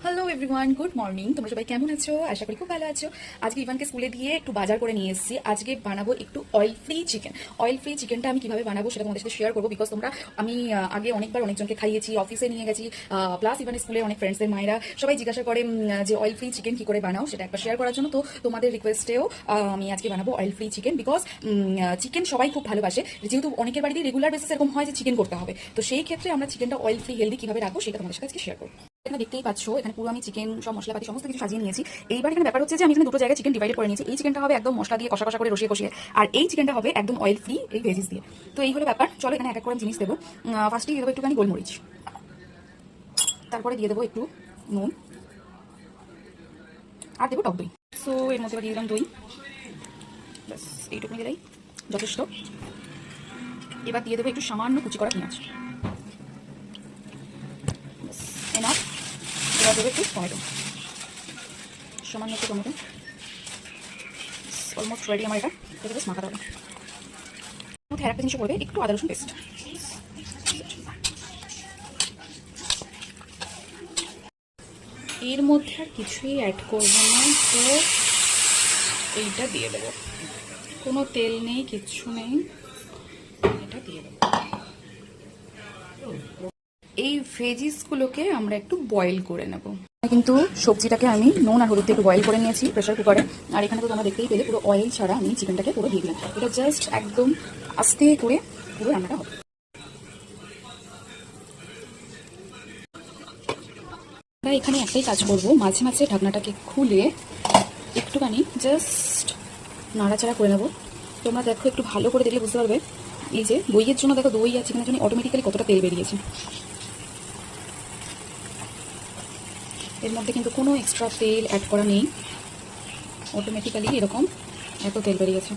Hello everyone, good morning. তোমরা সবাই কেমন আছো? আশা করি খুব ভালো আছো। আজকে ইভানকে স্কুলে দিয়ে একটু বাজার করে নিয়ে এসেছি। আজকে বানাবো একটু oil free chicken. Oil free চিকেনটা আমি কিভাবে বানাবো সেটা তোমাদের সাথে শেয়ার করবো। বিকজ আমি আগে অনেকবার অনেকজনকে খাইয়েছি, অফিসে নিয়ে গেছি, প্লাস ইভান স্কুলে অনেক ফ্রেন্ডসদের মায়েরা সবাই জিজ্ঞাসা করে যে অয়েল ফ্রি চিকেন কি করে বানাও, সেটা একবার শেয়ার করার জন্য। তো তোমাদের রিকোয়েস্টেও আমি আজকে বানাবো oil free chicken. Because chicken সবাই খুব ভালোবাসে, যেহেতু অনেকের বাড়িতে রেগুলার বেসিস এরকম হয় যে চিকেন করতে হবে। তো সেই ক্ষেত্রে আমরা চিকেনটা অয়েল ফ্রি হেলদি কিভাবে রাখবো সেটা তোমাদের সাথে আজকে শেয়ার করবো। এখানে দেখতেই পাচ্ছ, এখানে পুরো আমি চিকেন সব মশলাপাতি সমস্ত কিছু সাজিয়ে নিয়েছি। এইবার এখানে ব্যাপার হচ্ছে যে আমি এখানে দুটো জায়গায় চিকেন ডিভাইড করে নিয়েছি। এই চিকেনটা হবে একদম মশলা দিয়ে কষা কষা করে রসিয়ে কষিয়ে, আর এই চিকেনটা হবে একদম অয়েল ফ্রি এই ভেজিস দিয়ে। তো এই হলো ব্যাপার। চলো এখানে এক এক করে জিনিস দেবো। ফার্স্টে দিয়ে দেবো একটুখানি গোলমরিচ, তারপরে দিয়ে দেবো একটু নুন, আর দেবো টক দই। সো এর মধ্যে দিয়ে দিলাম দই, ব্যাস এইটুকুনি দিলেই যথেষ্ট। এবার দিয়ে দেবো একটু সামান্য কুচি করা পেঁয়াজ, এনাফ। এবার দেবো একটু টমেটো, সামান্য একটু টমেটো। অলমোস্ট রেডি আমার এটা। এটা বেশ মাখাতে হবে। মধ্যে একটা জিনিস পড়বে, একটু আদা রসুন পেস্ট। এর মধ্যে আর কিছুই অ্যাড করবো না, তো এইটা দিয়ে দেবো। কোনো তেল নেই, কিচ্ছু নেই, এটা দিয়ে দেবো। এই ভেজিসগুলোকে আমরা একটু বয়েল করে নেব। কিন্তু সবজিটাকে আমি নুন আর হলুদ দিয়ে একটু বয়েল করে নিয়েছি প্রেশার কুকারে। আর এখানে তো তোমরা দেখতেই পেলে পুরো অয়েল ছাড়া আমি চিকেনটাকে পুরো দিয়ে দিলাম। এটা জাস্ট একদম আস্তে করে পুরো রান্নাটা হবে। আমরা এখানে একটাই কাজ করবো, মাঝে মাঝে ঢাকনাটাকে খুলে একটুখানি জাস্ট নাড়াচাড়া করে নেবো। তোমরা দেখো, একটু ভালো করে দেখলে বুঝতে পারবে এই যে দইয়ের জন্য, দেখো দই আর চিকেনের জন্য অটোমেটিক্যালি কতটা তেল বেরিয়েছে। এর মধ্যে কিন্তু কোনো এক্সট্রা তেল অ্যাড করা নেই, অটোমেটিক্যালি এরকম এত তেল বেরিয়েছে।